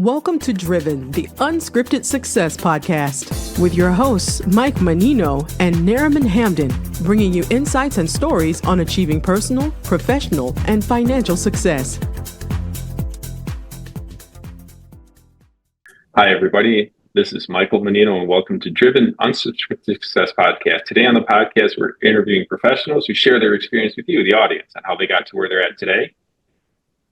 Welcome to Driven, the Unscripted Success podcast, with your hosts, Mike Menino and Nariman Hamden, bringing you insights and stories on achieving personal, professional, and financial success. Hi, everybody. This is Michael Menino, and welcome to Driven Unscripted Success podcast. Today on the podcast, we're interviewing professionals who share their experience with you, the audience, on how they got to where they're at today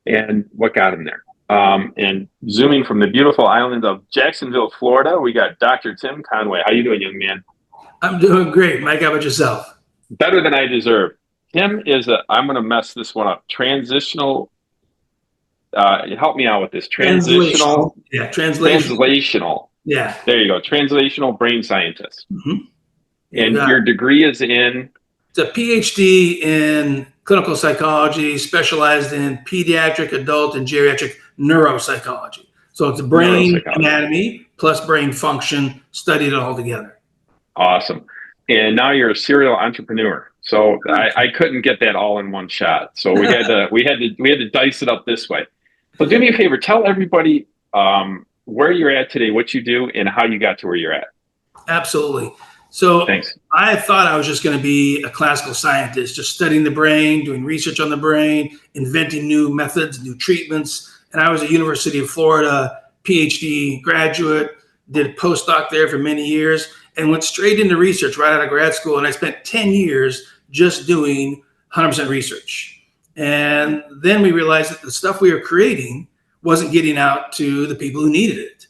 and what got them there. And zooming from the beautiful island of Jacksonville, Florida, we got Dr. Tim Conway. How you doing, young man? I'm doing great, Mike. How about yourself? Better than I deserve. Tim is I'm going to mess this one up. Transitional. Help me out with this. Transitional. Yeah, translational. Yeah. There you go. Translational brain scientist. Mm-hmm. And your degree is in? It's a PhD in clinical psychology, specialized in pediatric, adult, and geriatric neuropsychology. So it's a brain anatomy plus brain function, studied it all together. Awesome. And now you're a serial entrepreneur. So I couldn't get that all in one shot. So we had to dice it up this way. So do me a favor, tell everybody where you're at today, what you do, and how you got to where you're at. Absolutely. So thanks. I thought I was just going to be a classical scientist, just studying the brain, doing research on the brain, inventing new methods, new treatments. And I was a University of Florida PhD graduate, did a postdoc there for many years, and went straight into research right out of grad school. And I spent 10 years just doing 100% research. And then we realized that the stuff we were creating wasn't getting out to the people who needed it.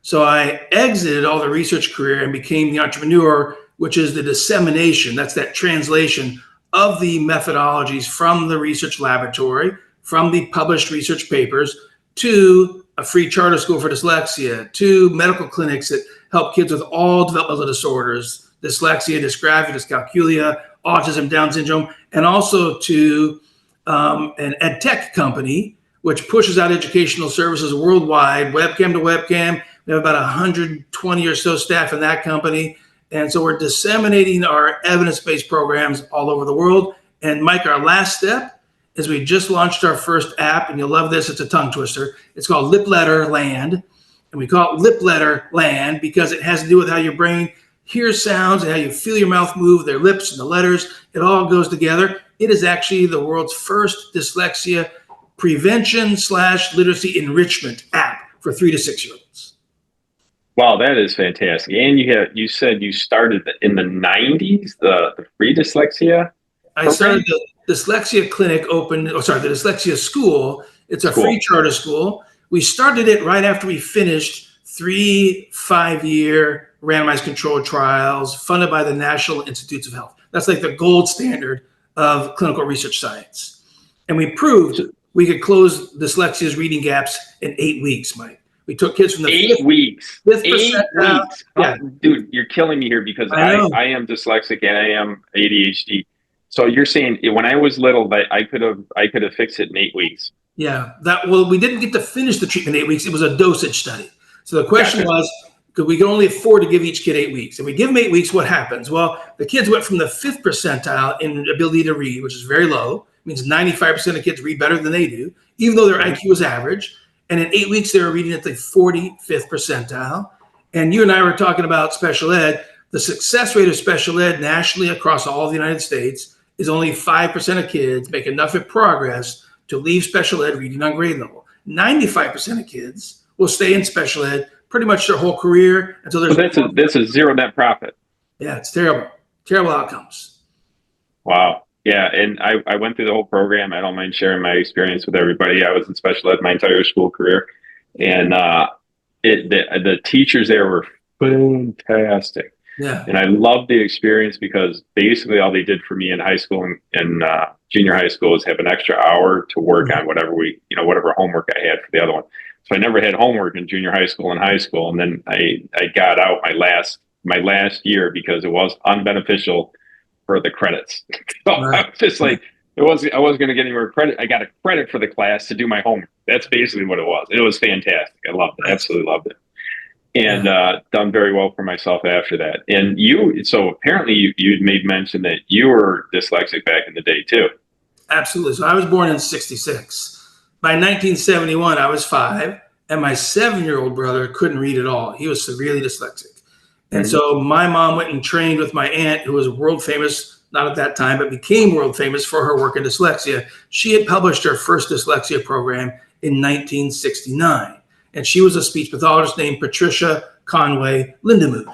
So I exited all the research career and became the entrepreneur, which is the dissemination, that's that translation of the methodologies from the research laboratory, from the published research papers, to a free charter school for dyslexia, to medical clinics that help kids with all developmental disorders, dyslexia, dysgraphia, dyscalculia, autism, Down syndrome, and also to an ed tech company, which pushes out educational services worldwide, webcam to webcam. We have about 120 or so staff in that company. And so we're disseminating our evidence-based programs all over the world. And Mike, our last step is we just launched our first app, and you'll love this. It's a tongue twister. It's called Lip Letter Land. And we call it Lip Letter Land because it has to do with how your brain hears sounds and how you feel your mouth move, their lips and the letters. It all goes together. It is actually the world's first dyslexia prevention / literacy enrichment app for 3 to 6 year olds. Wow, that is fantastic. And you said you started in the 90s, the free dyslexia? I started the dyslexia clinic the dyslexia school. It's a free charter school. We started it right after we finished 3 5-year randomized controlled trials funded by the National Institutes of Health. That's like the gold standard of clinical research science. And we proved we could close dyslexia's reading gaps in 8 weeks, Mike. We took kids from the 8 weeks. 8 weeks. Yeah. Dude, you're killing me here because I am dyslexic and I am ADHD. So you're saying when I was little that I could have fixed it in 8 weeks. Yeah. We didn't get to finish the treatment in 8 weeks. It was a dosage study. So the question was, we could only afford to give each kid 8 weeks. And we give them 8 weeks, what happens? Well, the kids went from the 5th percentile in ability to read, which is very low. It means 95% of kids read better than they do, even though their IQ is average. And in 8 weeks, they were reading at the 45th percentile. And you and I were talking about special ed. The success rate of special ed nationally across all of the United States is only 5% of kids make enough progress to leave special ed reading on grade level. 95% of kids will stay in special ed pretty much their whole career until there's. So that's a zero net profit. Yeah, it's terrible. Terrible outcomes. Wow. Yeah, and I went through the whole program. I don't mind sharing my experience with everybody. I was in special ed my entire school career, and the teachers there were fantastic. Yeah, and I loved the experience because basically all they did for me in high school and junior high school is have an extra hour to work on whatever homework I had for the other one. So I never had homework in junior high school and high school, and then I got out my last year because it was unbeneficial for the credits. So I was just like, I wasn't going to get any more credit. I got a credit for the class to do my homework. That's basically what it was. It was fantastic. I loved it. Absolutely loved it. And done very well for myself after that. And so apparently you'd made mention that you were dyslexic back in the day too. Absolutely. So I was born in 1966. By 1971, I was 5. and my 7-year-old brother couldn't read at all. He was severely dyslexic. And so my mom went and trained with my aunt, who was world famous, not at that time, but became world famous for her work in dyslexia. She had published her first dyslexia program in 1969. And she was a speech pathologist named Patricia Conway Lindemood.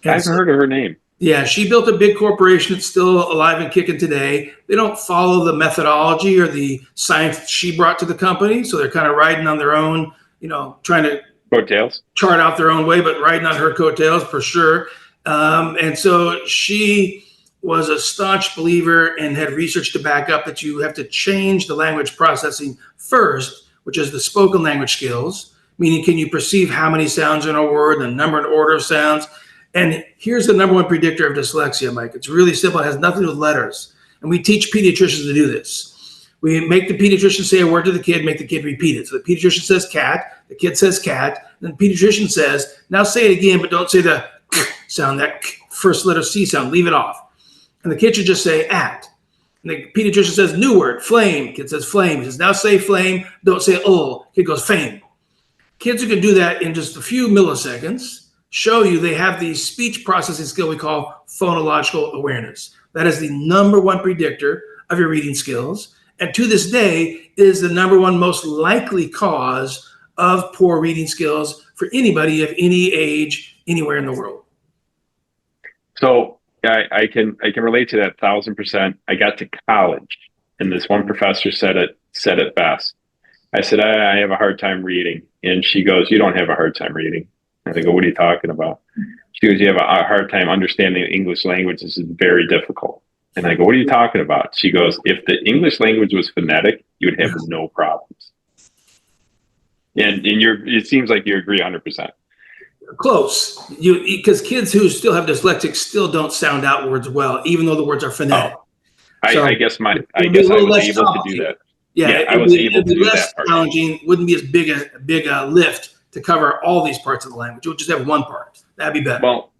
I've heard of her name. Yeah, she built a big corporation that's still alive and kicking today. They don't follow the methodology or the science she brought to the company. So they're kind of riding on their own, trying to coattails, chart out their own way, but riding on her coattails for sure. And so she was a staunch believer and had research to back up that you have to change the language processing first, which is the spoken language skills, meaning can you perceive how many sounds in a word, the number and order of sounds. And here's the number one predictor of dyslexia, Mike. It's really simple. It has nothing to do with letters. And we teach pediatricians to do this. We make the pediatrician say a word to the kid, make the kid repeat it. So the pediatrician says cat, the kid says cat, and the pediatrician says, now say it again, but don't say the sound, that first letter C sound, leave it off. And the kid should just say at. And the pediatrician says new word, flame. Kid says flame. He says, now say flame, don't say Kid goes fame. Kids who can do that in just a few milliseconds show you they have the speech processing skill we call phonological awareness. That is the number one predictor of your reading skills. And to this day is the number one most likely cause of poor reading skills for anybody of any age, anywhere in the world. So I can relate to that 1,000%. I got to college and this one professor said it best. I said, I have a hard time reading. And she goes, you don't have a hard time reading. I go, what are you talking about? She goes, you have a hard time understanding the English language. This is very difficult. And I go, what are you talking about? She goes, if the English language was phonetic, you would have no problems. And it seems like you agree 100%. Close. Because kids who still have dyslexic still don't sound out words well, even though the words are phonetic. I guess I was able to do that. Yeah, I was able to do less that. Challenging, wouldn't be as big a lift to cover all these parts of the language. We'll just have one part. That'd be better. Well,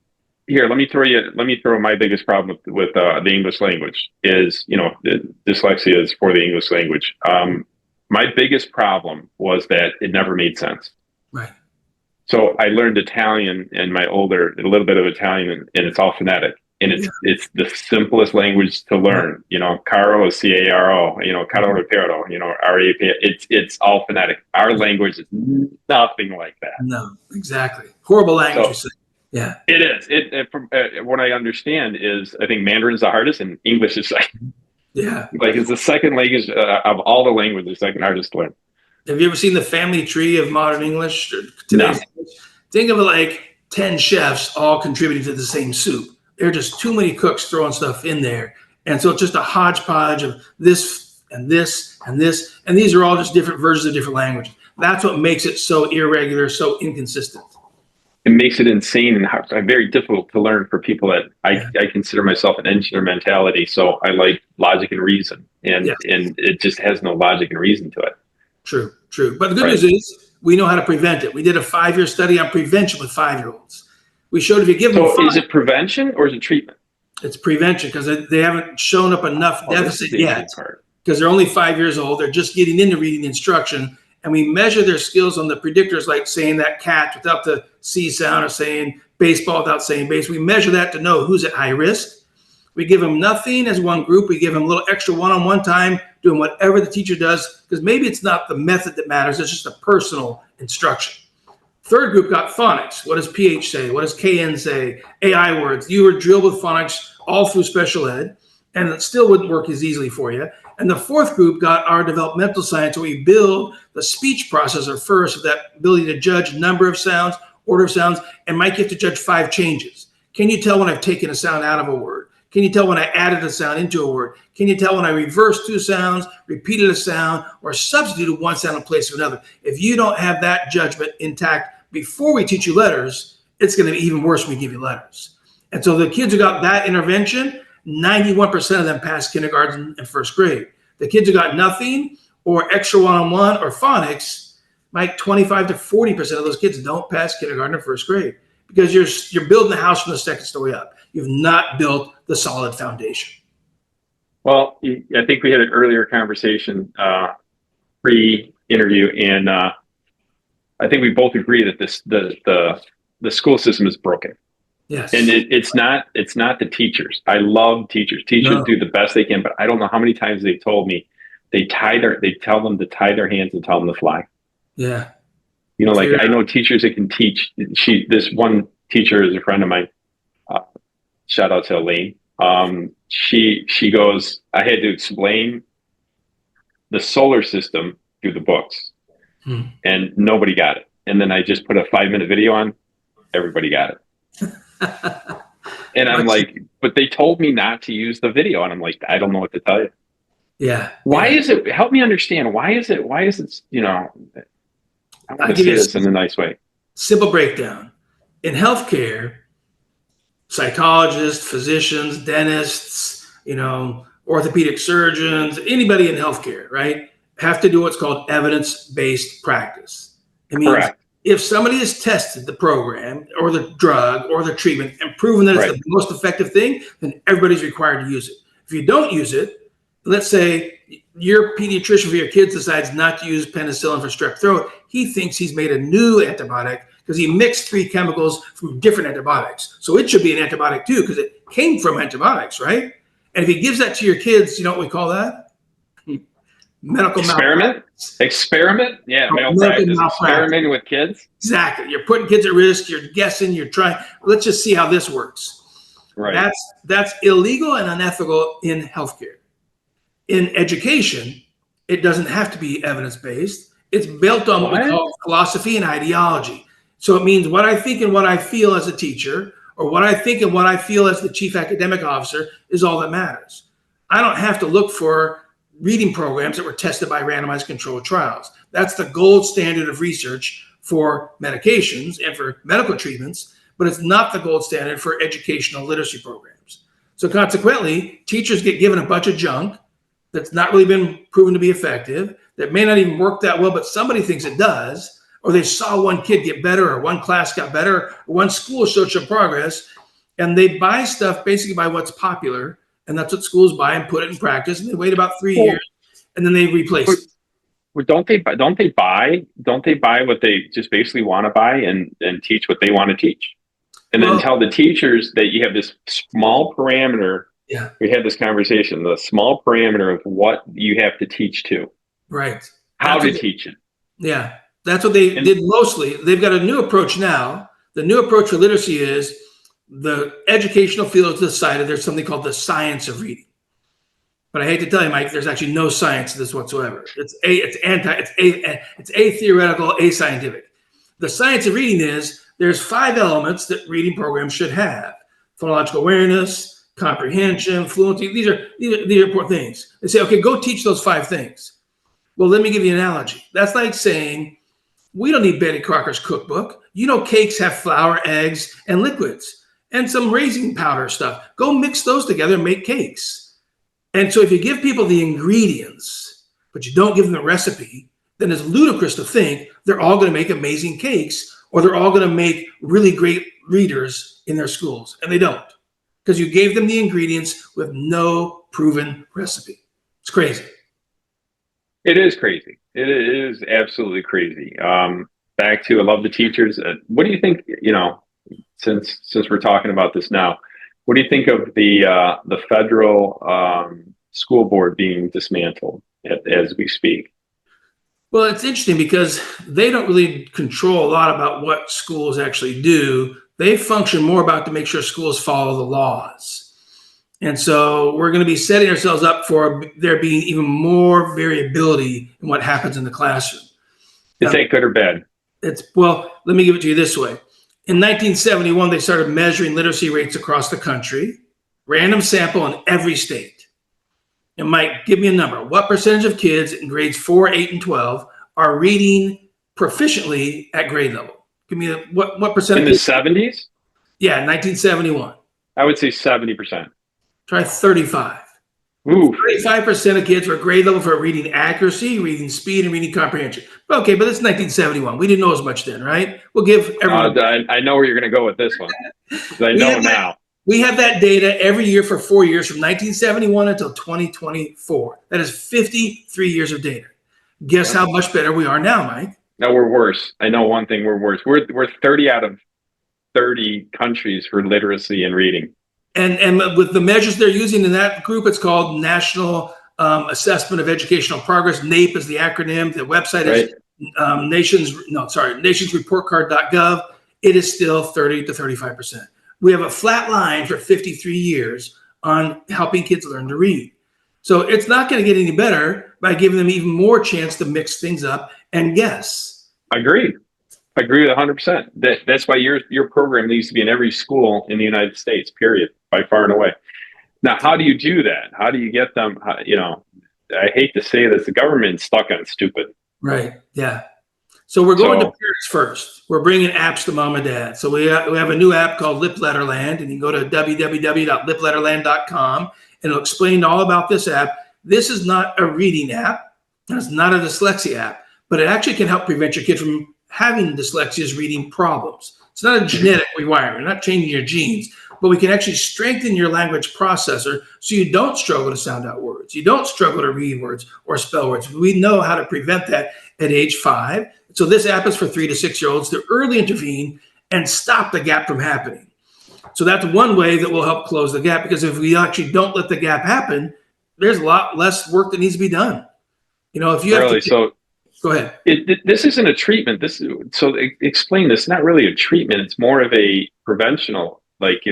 here, let me throw my biggest problem with the English language is, dyslexia is for the English language. My biggest problem was that it never made sense. Right. So I learned Italian and a little bit of Italian, and it's all phonetic. And it's the simplest language to learn. Caro is C-A-R-O, caro reparo, R-A-P. It's all phonetic. Our language is nothing like that. No, exactly. Horrible language. So, yeah. It is. From what I understand is, I think Mandarin is the hardest and English is second. Yeah. Like it's the second language of all the languages, the second hardest to learn. Have you ever seen the family tree of modern English? No. Think of it like 10 chefs all contributing to the same soup. There are just too many cooks throwing stuff in there. And so it's just a hodgepodge of this and this and this. And these are all just different versions of different languages. That's what makes it so irregular, so inconsistent. It makes it insane and very difficult to learn for people that I consider myself an engineer mentality. So I like logic and reason. And it just has no logic and reason to it. True. But the good news is we know how to prevent it. We did a 5-year study on prevention with 5-year-olds. We showed if you give them. So is it prevention or is it treatment? It's prevention because they haven't shown up enough deficit yet. Because they're only 5 years old. They're just getting into reading instruction. And we measure their skills on the predictors like saying that cat without the C sound or saying baseball without saying base. We measure that to know who's at high risk. We give them nothing as one group. We give them a little extra one-on-one time doing whatever the teacher does because maybe it's not the method that matters. It's just a personal instruction. Third group got phonics. What does PH say? What does KN say? AI words. You were drilled with phonics all through special ed, and it still wouldn't work as easily for you. And the fourth group got our developmental science, where we build the speech processor first with that ability to judge number of sounds, order of sounds, and might get to judge 5 changes. Can you tell when I've taken a sound out of a word? Can you tell when I added a sound into a word? Can you tell when I reversed 2 sounds, repeated a sound, or substituted one sound in place of another? If you don't have that judgment intact before we teach you letters, it's going to be even worse when we give you letters. And so the kids who got that intervention, 91% of them passed kindergarten and first grade. The kids who got nothing or extra one-on-one or phonics, like 25 to 40% of those kids don't pass kindergarten or first grade because you're building the house from the second story up. You've not built the solid foundation. Well, I think we had an earlier conversation pre-interview, and I think we both agree that the school system is broken. Yes. And it's not the teachers. I love teachers. Teachers do the best they can, but I don't know how many times they told me they tell them to tie their hands and tell them to fly. Yeah. You know, like I know teachers that can teach. This one teacher is a friend of mine. Shout out to Elaine. She goes, I had to explain the solar system through the books, and nobody got it. And then I just put a 5-minute video on. Everybody got it. And I'm like, but they told me not to use the video, and I'm like, I don't know what to tell you. Yeah. Why is it? Help me understand. Why is it? You know, I want to say this in a nice way. Simple breakdown. In healthcare, psychologists, physicians, dentists, you know, orthopedic surgeons, anybody in healthcare, right, have to do what's called evidence-based practice. It means Correct. If somebody has tested the program or the drug or the treatment and proven that it's the most effective thing, then everybody's required to use it. If you don't use it, let's say your pediatrician for your kids decides not to use penicillin for strep throat. He thinks he's made a new antibiotic because he mixed 3 chemicals from different antibiotics. So it should be an antibiotic too because it came from antibiotics, right? And if he gives that to your kids, you know what we call that? Medical experiment. Yeah, malpractice. Experimenting with kids. Exactly. You're putting kids at risk. You're guessing. You're trying. Let's just see how this works. Right. That's illegal and unethical in healthcare. In education, it doesn't have to be evidence-based. It's built on what we call philosophy and ideology. So it means what I think and what I feel as a teacher, or what I think and what I feel as the chief academic officer, is all that matters. I don't have to look for reading programs that were tested by randomized controlled trials. That's the gold standard of research for medications and for medical treatments, but it's not the gold standard for educational literacy programs. So consequently, teachers get given a bunch of junk that's not really been proven to be effective, that may not even work that well, but somebody thinks it does, or they saw one kid get better, or one class got better, or one school showed some progress, and they buy stuff basically by what's popular. And that's what schools buy and put it in practice. And they wait about 3 years, and then they replace it. Well, don't they buy what they just basically want to buy and teach what they want to teach, and then tell the teachers that you have this small parameter. Yeah, we had this conversation. The small parameter of what you have to teach to. Right. How to teach it. Yeah, that's what they did mostly. They've got a new approach now. The new approach for literacy is the educational field has decided there's something called the science of reading. But I hate to tell you, Mike, there's actually no science to this whatsoever. It's theoretical, ascientific. The science of reading is there's 5 elements that reading programs should have: phonological awareness, comprehension, fluency. These are important things. They say, okay, go teach those 5 things. Well, let me give you an analogy. That's like saying, we don't need Betty Crocker's cookbook. You know, cakes have flour, eggs, and liquids, and some raisin powder stuff. Go mix those together and make cakes. And so if you give people the ingredients, but you don't give them the recipe, then it's ludicrous to think they're all going to make amazing cakes, or they're all going to make really great readers in their schools. And they don't, because you gave them the ingredients with no proven recipe. It's crazy. It is crazy. It is absolutely crazy. Back to, I love the teachers. What do you think, you know, since we're talking about this now, what do you think of the federal school board being dismantled as we speak? Well, it's interesting because they don't really control a lot about what schools actually do. They function more about to make sure schools follow the laws. And so we're going to be setting ourselves up for there being even more variability in what happens in the classroom. Is that good or bad? Well, let me give it to you this way. In 1971, they started measuring literacy rates across the country, random sample in every state. And Mike, give me a number. What percentage of kids in grades 4, 8, and 12 are reading proficiently at grade level? Give me what percentage? In the 70s? Yeah, 1971. I would say 70%. Try 35. Ooh. 35% of kids were grade level for reading accuracy, reading speed, and reading comprehension. Okay, but it's 1971. We didn't know as much then, right? We'll give everyone. I know where you're going to go with this one. I know now. We have that data every year for 4 years, from 1971 until 2024. That is 53 years of data. Guess how much better we are now, Mike? No, we're worse. I know one thing, we're worse. We're 30 out of 30 countries for literacy and reading. And with the measures they're using in that group, it's called National Assessment of Educational Progress. NAEP is the acronym. The website is nationsreportcard.gov. It is still 30 to 35%. We have a flat line for 53 years on helping kids learn to read. So it's not going to get any better by giving them even more chance to mix things up and guess. I agree with 100%. That's why your program needs to be in every school in the United States, period, by far and away. Now, how do you do that? How do you get them? I hate to say this, the government's stuck on stupid. Right. Yeah. So we're going to parents first. We're bringing apps to mom and dad. So we have a new app called Lip Letterland, and you can go to www.lipletterland.com, and it'll explain all about this app. This is not a reading app. It's not a dyslexia app, but it actually can help prevent your kid from having dyslexia's reading problems. It's not a genetic rewiring. We're not changing your genes, but we can actually strengthen your language processor so you don't struggle to sound out words. You don't struggle to read words or spell words. We know how to prevent that at age 5. So this app is for 3 to 6-year-olds to early intervene and stop the gap from happening. So that's one way that will help close the gap, because if we actually don't let the gap happen, there's a lot less work that needs to be done. If you have to, go ahead. This isn't a treatment. Explain this. It's not really a treatment. It's more of a preventional, it's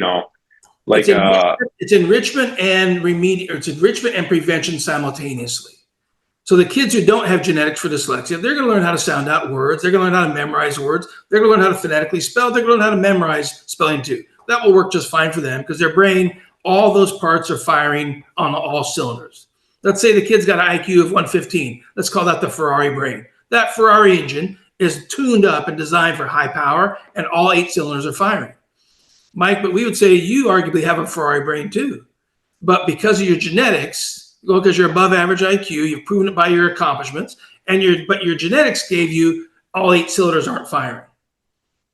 enrichment and it's enrichment and prevention simultaneously. So the kids who don't have genetics for dyslexia, they're going to learn how to sound out words. They're going to learn how to memorize words. They're going to learn how to phonetically spell. They're going to learn how to memorize spelling too. That will work just fine for them because their brain, all those parts are firing on all cylinders. Let's say the kid's got an IQ of 115. Let's call that the Ferrari brain. That Ferrari engine is tuned up and designed for high power, and all 8 cylinders are firing. Mike, but we would say you arguably have a Ferrari brain too. But because of your genetics, because you're above average IQ, you've proven it by your accomplishments, but your genetics gave you all 8 cylinders aren't firing.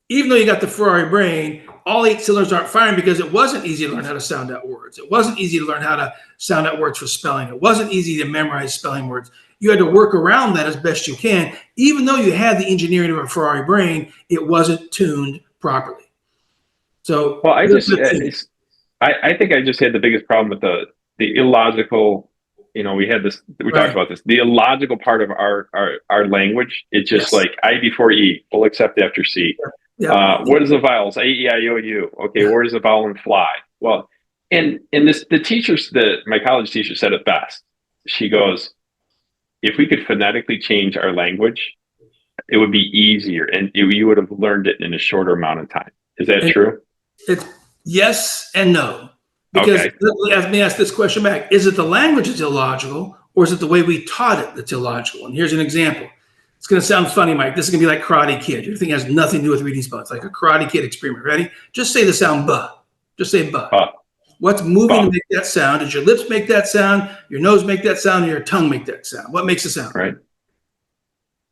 Even though you got the Ferrari brain, all 8 cylinders aren't firing because it wasn't easy to learn how to sound out words. It wasn't easy to learn how to sound out words for spelling. It wasn't easy to memorize spelling words. You had to work around that as best you can. Even though you had the engineering of a Ferrari brain, it wasn't tuned properly. So, well, I think I just had the biggest problem with the illogical. We talked about this. The illogical part of our language. It's just like I before E, full except after C. Yeah. What is the vowels? A, E, I, O, U. Okay, where does the vowel in fly? Well, and my college teacher said it best. She goes, if we could phonetically change our language, it would be easier, and you would have learned it in a shorter amount of time. Is that true? It's yes and no. Because let me ask this question back. Is it the language that's illogical, or is it the way we taught it that's illogical? And here's an example. It's going to sound funny, Mike. This is going to be like Karate Kid. Your thing has nothing to do with reading spelling. It's like a Karate Kid experiment. Ready? Just say the sound "buh." Just say "buh." What's moving to make that sound? Does your lips make that sound? Your nose make that sound? Or your tongue make that sound? What makes the sound? Right.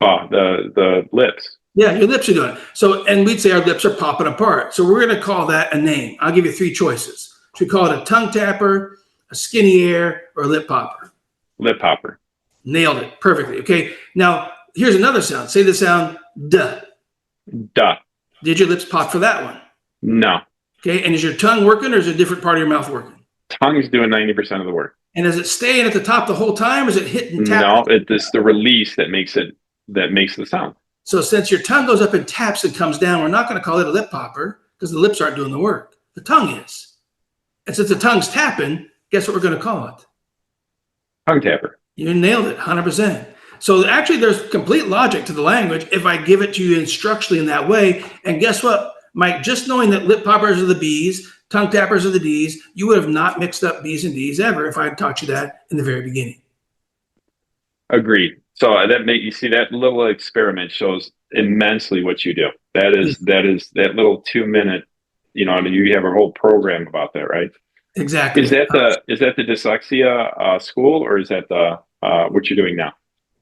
The lips. Yeah, your lips are doing it. So, and we'd say our lips are popping apart. So we're going to call that a name. I'll give you 3 choices. Should we call it a tongue tapper, a skinny air, or a lip popper? Lip popper. Nailed it perfectly. Okay. Now, here's another sound. Say the sound duh. Duh. Did your lips pop for that one? No. Okay. And is your tongue working, or is a different part of your mouth working? Tongue's doing 90% of the work. And is it staying at the top the whole time, or is it hitting tap? No, it's the release that makes the sound. So since your tongue goes up and taps and comes down, we're not going to call it a lip popper because the lips aren't doing the work. The tongue is. And since the tongue's tapping, guess what we're going to call it? Tongue tapper. You nailed it, 100%. So actually, there's complete logic to the language if I give it to you instructionally in that way. And guess what, Mike? Just knowing that lip poppers are the B's, tongue tappers are the D's, you would have not mixed up B's and D's ever if I had taught you that in the very beginning. Agreed. So you see that little experiment shows immensely what you do. That is that little 2-minute. You have a whole program about that, right? Exactly. Is that the dyslexia school, or is that the what you're doing now?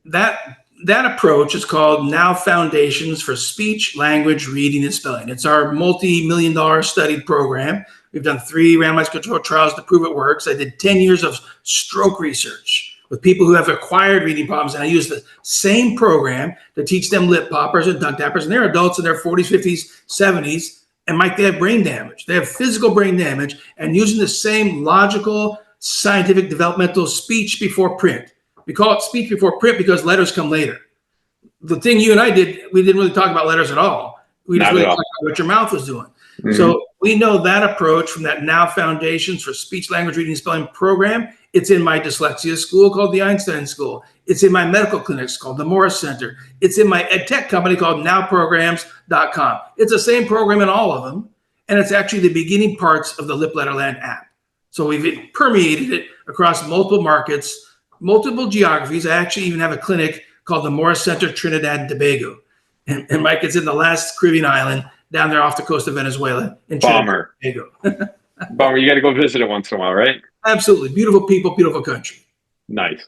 That approach is called Now Foundations for Speech, Language, Reading, and Spelling. It's our multi-million-dollar studied program. We've done 3 randomized controlled trials to prove it works. I did 10 years of stroke research with people who have acquired reading problems, and I use the same program to teach them lip poppers and tongue tappers, and they're adults in their 40s, 50s, 70s, and Mike, they have brain damage. They have physical brain damage, and using the same logical, scientific, developmental speech before print. We call it speech before print because letters come later. The thing you and I did, we didn't really talk about letters at all. We just really talked about what your mouth was doing. Mm-hmm. So we know that approach from that Now Foundations for Speech, Language, Reading, and Spelling program. It's in my dyslexia school called the Einstein School. It's in my medical clinics called the Morris Center. It's in my ed tech company called nowprograms.com. It's the same program in all of them. And it's actually the beginning parts of the Lip Letterland app. So we've permeated it across multiple markets, multiple geographies. I actually even have a clinic called the Morris Center Trinidad and Tobago. And Mike, it's in the last Caribbean island down there off the coast of Venezuela in Trinidad and Tobago. Bummer, you got to go visit it once in a while, right? Absolutely. Beautiful people, beautiful country. Nice.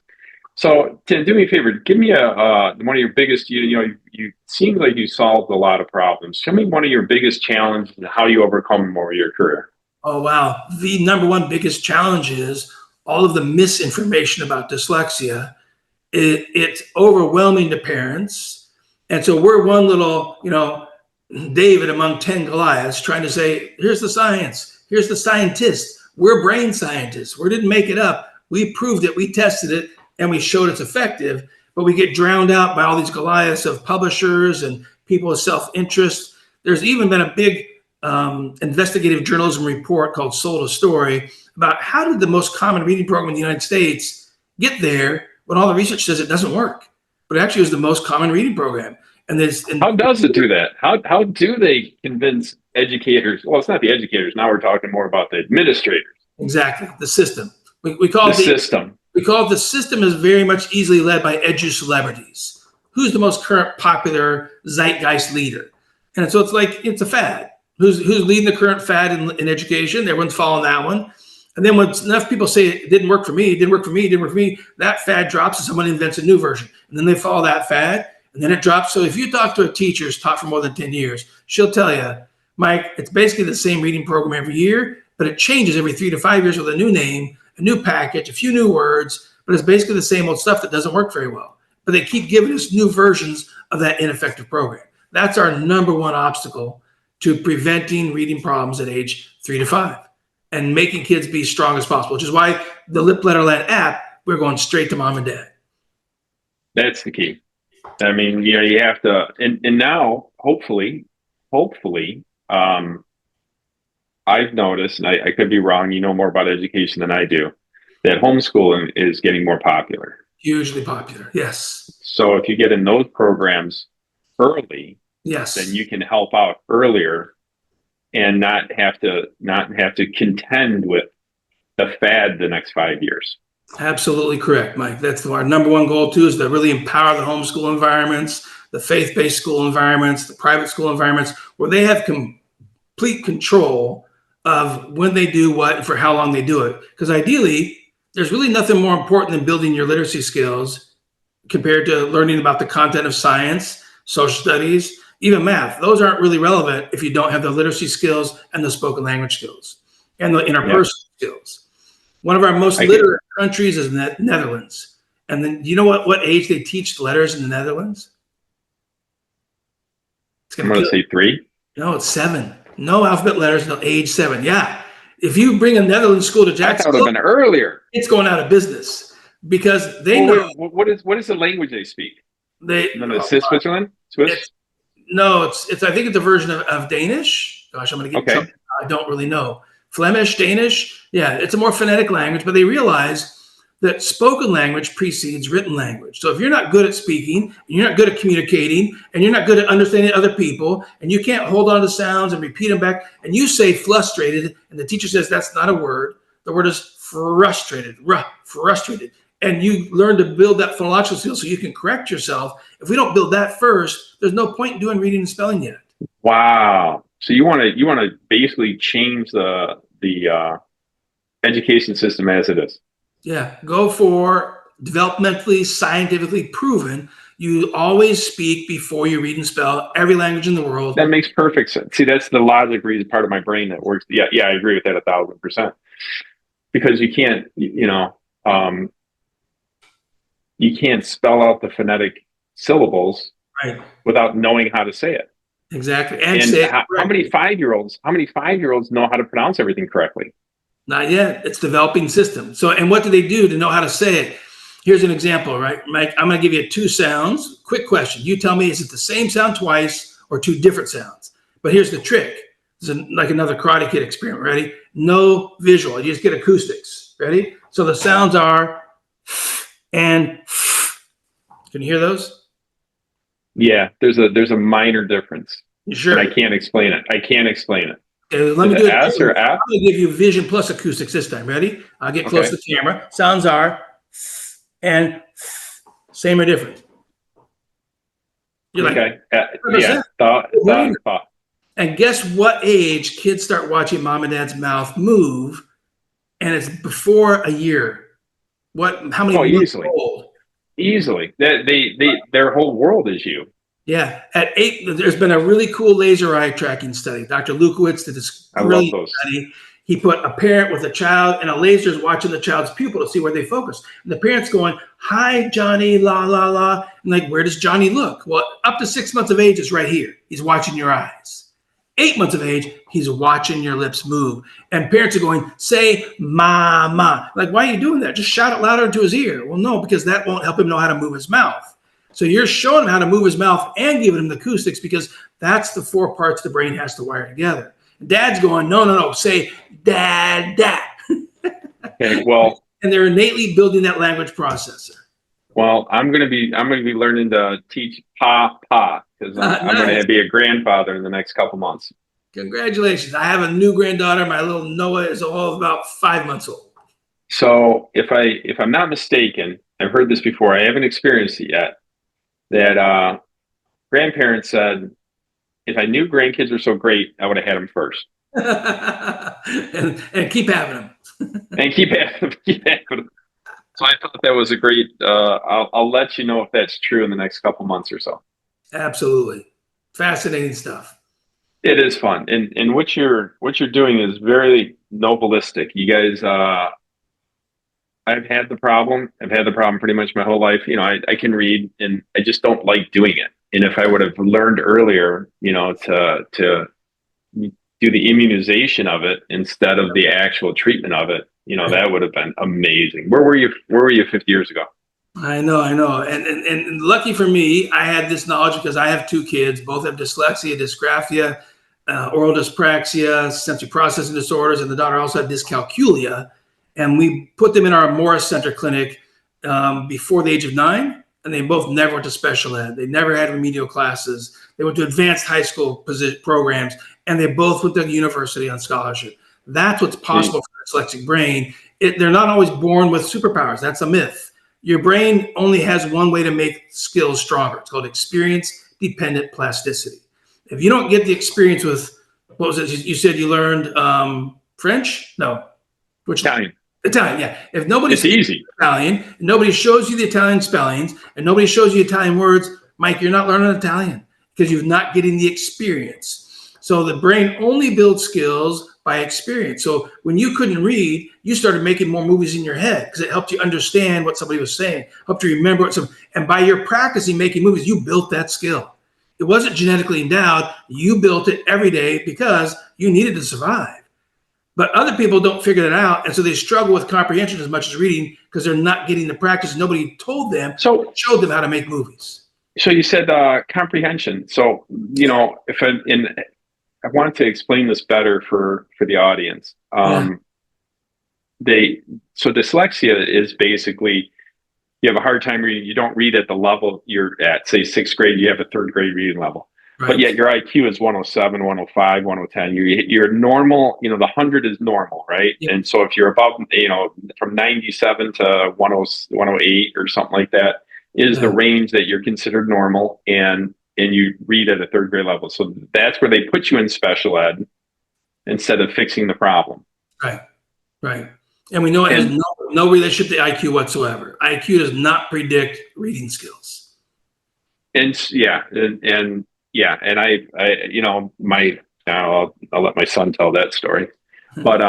So, Tim, do me a favor. Give me one of your biggest, you seem like you solved a lot of problems. Tell me one of your biggest challenges and how you overcome them over your career. Oh, wow. The number one biggest challenge is all of the misinformation about dyslexia. It's overwhelming to parents. And so we're one little, David among 10 Goliaths trying to say, here's the science, here's the scientist. We're brain scientists. We didn't make it up. We proved it, we tested it, and we showed it's effective. But we get drowned out by all these Goliaths of publishers and people with self-interest. There's even been a big investigative journalism report called Sold a Story about how did the most common reading program in the United States get there when all the research says it doesn't work. But it actually was the most common reading program. And how does it do that? How do they convince educators? Well, it's not the educators. Now we're talking more about the administrators. Exactly. The system. We call it the system. We call it the system is very much easily led by edu celebrities. Who's the most current popular zeitgeist leader? And so it's a fad. Who's leading the current fad in education? Everyone's following that one. And then when enough people say it didn't work for me, it didn't work for me, it didn't work for me, that fad drops and someone invents a new version. And then they follow that fad and then it drops. So if you talk to a teacher who's taught for more than 10 years, she'll tell you, Mike, it's basically the same reading program every year, but it changes every 3 to 5 years with a new name, a new package, a few new words, but it's basically the same old stuff that doesn't work very well. But they keep giving us new versions of that ineffective program. That's our number one obstacle to preventing reading problems at age 3 to 5. And making kids be strong as possible, which is why the Lip Letterland app, we're going straight to mom and dad. That's the key. I mean, you have to, and now, hopefully, I've noticed, and I could be wrong, you know more about education than I do, that homeschooling is getting more popular. Hugely popular, yes. So if you get in those programs early, yes, then you can help out earlier and not have to contend with the fad the next 5 years. Absolutely correct, Mike. That's our number one goal too, is to really empower the homeschool environments, the faith-based school environments, the private school environments, where they have complete control of when they do what and for how long they do it. Because ideally, there's really nothing more important than building your literacy skills compared to learning about the content of science, social studies, even math. Those aren't really relevant if you don't have the literacy skills and the spoken language skills and the interpersonal skills. One of our most literate countries is Netherlands. And then you know what age they teach letters in the Netherlands? I'm going to say 3. No, it's 7. No alphabet letters until age 7. Yeah. If you bring a Netherlands school to Jacksonville, that would have been earlier. It's going out of business because they know. What is the language they speak? Switzerland? Swiss? It's I think it's a version of Danish. Gosh, I'm going to get in trouble. I don't really know. Flemish, Danish. Yeah, it's a more phonetic language, but they realize that spoken language precedes written language. So if you're not good at speaking, and you're not good at communicating, and you're not good at understanding other people, and you can't hold on to sounds and repeat them back, and you say frustrated, and the teacher says that's not a word, the word is frustrated, frustrated. And you learn to build that phonological skill so you can correct yourself. If we don't build that first, there's no point in doing reading and spelling yet. Wow. So you want to basically change the education system as it is. Yeah. Go for developmentally, scientifically proven. You always speak before you read and spell every language in the world. That makes perfect sense. See, that's the logic reason part of my brain that works. Yeah, I agree with that 1,000%. Because you can't, you can't spell out the phonetic syllables Right. without knowing how to say it. Exactly. And say it how many 5-year-olds know how to pronounce everything correctly? Not yet. It's developing system. So, and what do they do to know how to say it? Here's an example, right, Mike? I'm going to give you 2 sounds. Quick question. You tell me, is it the same sound twice or 2 different sounds? But here's the trick. It's like another Karate Kid experiment. Ready? No visual. You just get acoustics. Ready? So the sounds are and. Can you hear those? Yeah, there's a minor difference. Sure. I can't explain it. Let me do it. S or F? I'm going to give you vision plus acoustics this time. Ready? I'll get close to the camera. Sounds are and same or different. You're okay. Yeah. Thought. And guess what age kids start watching mom and dad's mouth move? And it's before a year. How many months old? Easily. Their whole world is you. Yeah. At 8, there's been a really cool laser eye tracking study. Dr. Lukowitz did this brilliant study. He put a parent with a child and a laser is watching the child's pupil to see where they focus. And the parent's going, hi, Johnny, la, la, la. And like, where does Johnny look? Well, up to 6 months of age, it's right here. He's watching your eyes. 8 months of age, he's watching your lips move. And parents are going, say, mama. Like, why are you doing that? Just shout it louder into his ear. Well, no, because that won't help him know how to move his mouth. So you're showing him how to move his mouth and giving him the acoustics because that's the 4 parts the brain has to wire together. Dad's going, no, say dad. Okay, well, and they're innately building that language processor. Well, I'm gonna be learning to teach pa because I'm gonna be a grandfather in the next couple months. Congratulations! I have a new granddaughter. My little Noah is all about 5 months old. So if I'm not mistaken, I've heard this before. I haven't experienced it yet. That grandparents said, if I knew grandkids were so great, I would have had them first. and keep having them. And keep having them. So I thought that was a great. I'll let you know if that's true in the next couple months or so. Absolutely, fascinating stuff. It is fun, and what you're doing is very novelistic. You guys, I've had the problem. Pretty much my whole life. You know, I can read, and I just don't like doing it. And if I would have learned earlier, you know, to do the immunization of it instead of the actual treatment of it, you know, that would have been amazing. Where were you 50 years ago? I know. And lucky for me, I had this knowledge because I have 2 kids. Both have dyslexia, dysgraphia, oral dyspraxia, sensory processing disorders, and the daughter also had dyscalculia. And we put them in our Morris Center clinic before the age of 9. And they both never went to special ed. They never had remedial classes. They went to advanced high school programs, and they both went to university on scholarship. That's what's possible for the dyslexic brain. They're not always born with superpowers. That's a myth. Your brain only has one way to make skills stronger. It's called experience-dependent plasticity. If you don't get the experience with, what was it? You said you learned French? No. Which Italian. Italian, yeah. If nobody it's easy. Italian, and nobody shows you the Italian spellings, and nobody shows you Italian words, Mike, you're not learning Italian because you're not getting the experience. So the brain only builds skills by experience. So when you couldn't read, you started making more movies in your head because it helped you understand what somebody was saying, helped you remember and by your practicing making movies, you built that skill. It wasn't genetically endowed. You built it every day because you needed to survive. But other people don't figure that out, and so they struggle with comprehension as much as reading because they're not getting the practice. Nobody showed them how to make movies. So you said comprehension. So you know, I wanted to explain this better for the audience. So dyslexia is basically you have a hard time reading. You don't read at the level you're at. Say 6th grade, you have a 3rd grade reading level. Right. But yet your IQ is 107, 105, 110. You're normal, you know, the 100 is normal, right? Yeah. And so if you're above, you know, from 97 to 108 or something like that is the range that you're considered normal and you read at a 3rd grade level. So that's where they put you in special ed instead of fixing the problem. Right. And we know it has no relationship to IQ whatsoever. IQ does not predict reading skills. And I you know, I'll let my son tell that story, but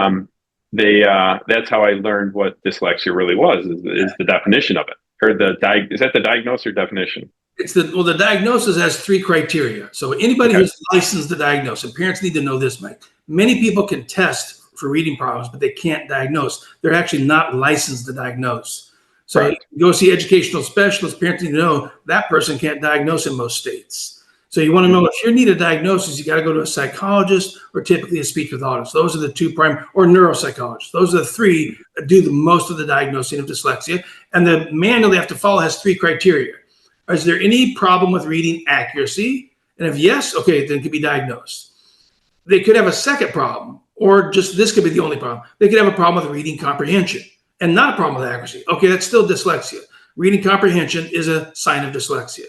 that's how I learned what dyslexia really was is the definition of it. Or is that the diagnosis or definition? The diagnosis has 3 criteria. So anybody who's licensed to diagnose, and parents need to know this, Mike. Many people can test for reading problems, but they can't diagnose. They're actually not licensed to diagnose. So you go see educational specialists, parents need to know that person can't diagnose in most states. So you want to know if you need a diagnosis, you got to go to a psychologist or typically a speech pathologist. Those are the 2 or neuropsychologists. Those are the 3 that do the most of the diagnosing of dyslexia. And the manual they have to follow has 3 criteria. Is there any problem with reading accuracy? And if yes, okay, then it can be diagnosed. They could have a second problem, or just this could be the only problem. They could have a problem with reading comprehension and not a problem with accuracy. Okay, that's still dyslexia. Reading comprehension is a sign of dyslexia.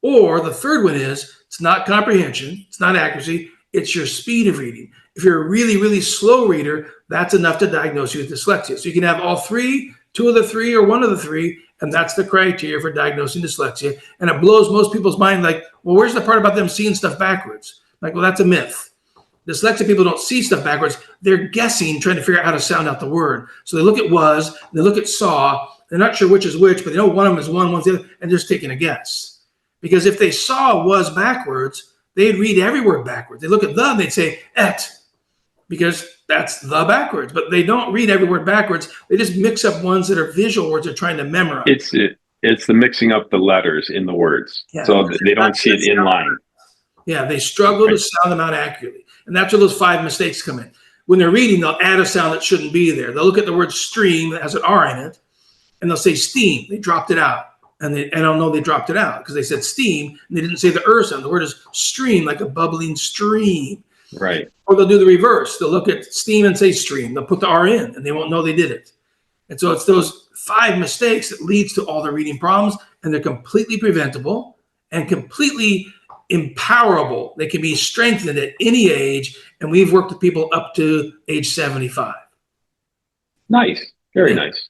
Or the third one is, it's not comprehension, it's not accuracy, it's your speed of reading. If you're a really, really slow reader, that's enough to diagnose you with dyslexia. So you can have all 3, 2 of the 3, or 1 of the 3, and that's the criteria for diagnosing dyslexia. And it blows most people's mind, like, well, where's the part about them seeing stuff backwards? Like, well, that's a myth. Dyslexic people don't see stuff backwards. They're guessing, trying to figure out how to sound out the word. So they look at was, they look at saw. They're not sure which is which, but they know one of them is one, one's the other, and they're just taking a guess. Because if they saw was backwards, they'd read every word backwards. They look at the, and they'd say et, because that's the backwards. But they don't read every word backwards. They just mix up ones that are visual words they're trying to memorize. It's the mixing up the letters in the words. Yeah. So they don't see it in line. Yeah, they struggle to sound them out accurately. And that's where those 5 mistakes come in. When they're reading, they'll add a sound that shouldn't be there. They'll look at the word stream that has an R in it, and they'll say steam. They dropped it out. And I don't know they dropped it out because they said steam, and they didn't say the sound. The word is stream, like a bubbling stream. Right. Or they'll do the reverse. They'll look at steam and say stream. They'll put the R in, and they won't know they did it. And so it's those 5 mistakes that leads to all the reading problems, and they're completely preventable and completely empowerable. They can be strengthened at any age, and we've worked with people up to age 75. Nice. Very nice.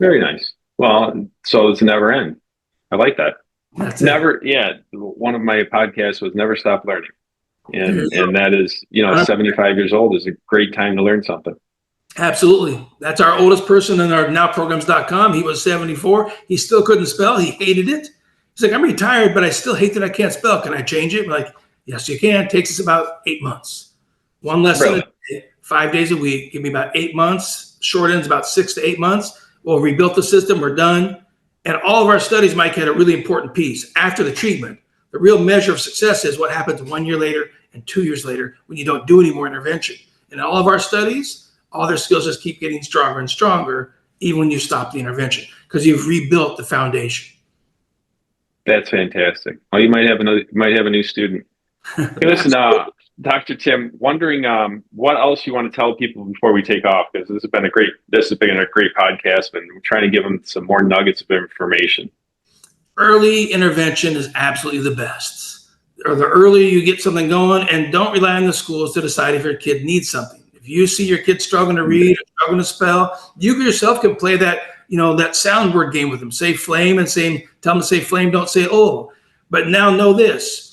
Very nice. Well, so it's never end. I like that. That's never. It. Yeah. One of my podcasts was Never Stop Learning. And that is, 75 years old is a great time to learn something. Absolutely. That's our oldest person in our nowprograms.com. He was 74. He still couldn't spell. He hated it. He's like, I'm retired, but I still hate that I can't spell. Can I change it? I'm like, yes, you can. It takes us about 8 months. 1 lesson a day, 5 days a week. Give me about 8 months. Short ends about 6 to 8 months. We'll rebuild the system. We're done. And all of our studies, Mike, had a really important piece. After the treatment, the real measure of success is what happens 1 year later and 2 years later when you don't do any more intervention. In all of our studies, all their skills just keep getting stronger and stronger, even when you stop the intervention, because you've rebuilt the foundation. That's fantastic. Well, you might have a new student. Hey, listen, Dr. Tim, wondering what else you want to tell people before we take off, because this has been a great podcast, and we're trying to give them some more nuggets of information. Early intervention is absolutely the best. Or the earlier you get something going, and don't rely on the schools to decide if your kid needs something. If you see your kid struggling to read, or struggling to spell, you yourself can play that, that sound word game with them. Say flame and tell them to say flame, don't say oh. But now know this.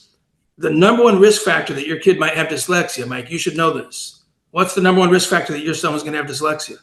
The number 1 risk factor that your kid might have dyslexia, Mike, you should know this. What's the number 1 risk factor that your son is going to have dyslexia?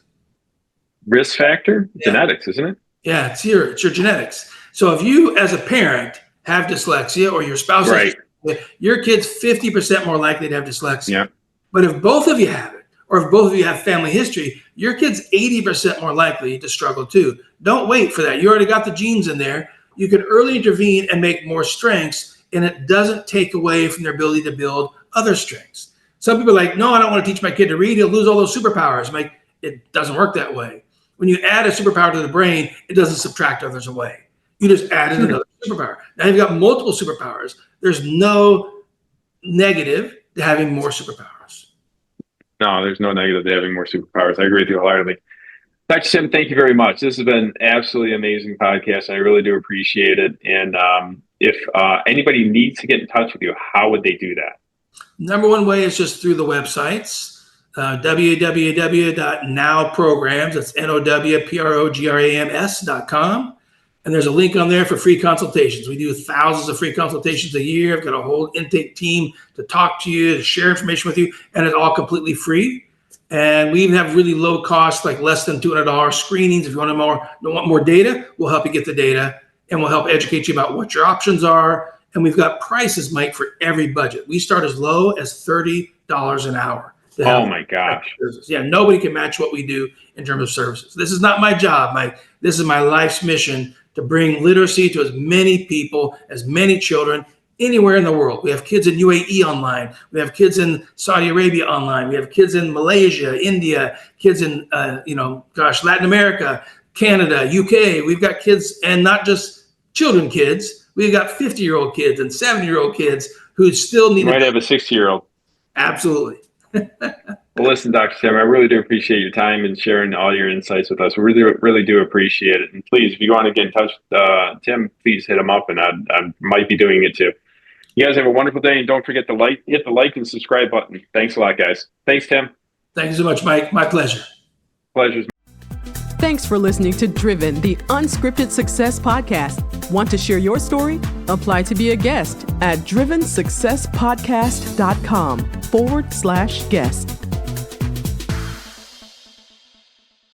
Risk factor? Yeah. Genetics, isn't it? Yeah, it's your genetics. So if you, as a parent, have dyslexia, or your spouse has dyslexia, your kid's 50% more likely to have dyslexia. Yeah. But if both of you have it, or if both of you have family history, your kid's 80% more likely to struggle too. Don't wait for that. You already got the genes in there. You can early intervene and make more strengths, and it doesn't take away from their ability to build other strengths. Some people are like, no, I don't want to teach my kid to read. He'll lose all those superpowers. I'm like, it doesn't work that way. When you add a superpower to the brain, it doesn't subtract others away. You just added another superpower. Now you've got multiple superpowers. There's no negative to having more superpowers. No, there's no negative to having more superpowers. I agree with you wholeheartedly. Dr. Sim, thank you very much. This has been absolutely amazing podcast. I really do appreciate it. And if anybody needs to get in touch with you, how would they do that? Number 1 way is just through the websites, www.nowprograms, that's nowprograms.com. And there's a link on there for free consultations. We do thousands of free consultations a year. I've got a whole intake team to talk to you, to share information with you, and it's all completely free. And we even have really low cost, like less than $200 screenings. If you want more data, we'll help you get the data. and we'll help educate you about what your options are. And we've got prices, Mike, for every budget. We start as low as $30 an hour. Oh my gosh. Yeah, nobody can match what we do in terms of services. This is not my job, Mike. This is my life's mission, to bring literacy to as many people, as many children, anywhere in the world. We have kids in UAE online. We have kids in Saudi Arabia online. We have kids in Malaysia, India, kids in, Latin America, Canada, UK. We've got kids, and not just children kids. We've got 50-year-old kids and 70-year-old kids who still need. You might have a 60-year-old. Absolutely. Well, listen, Dr. Tim, I really do appreciate your time and sharing all your insights with us. We really, really do appreciate it. And please, if you want to get in touch with Tim, please hit him up, and I might be doing it too. You guys have a wonderful day, and don't forget to hit the like and subscribe button. Thanks a lot, guys. Thanks, Tim. Thank you so much, Mike. My pleasure. Pleasure. Thanks for listening to Driven, the Unscripted Success Podcast. Want to share your story? Apply to be a guest at drivensuccesspodcast.com/guest.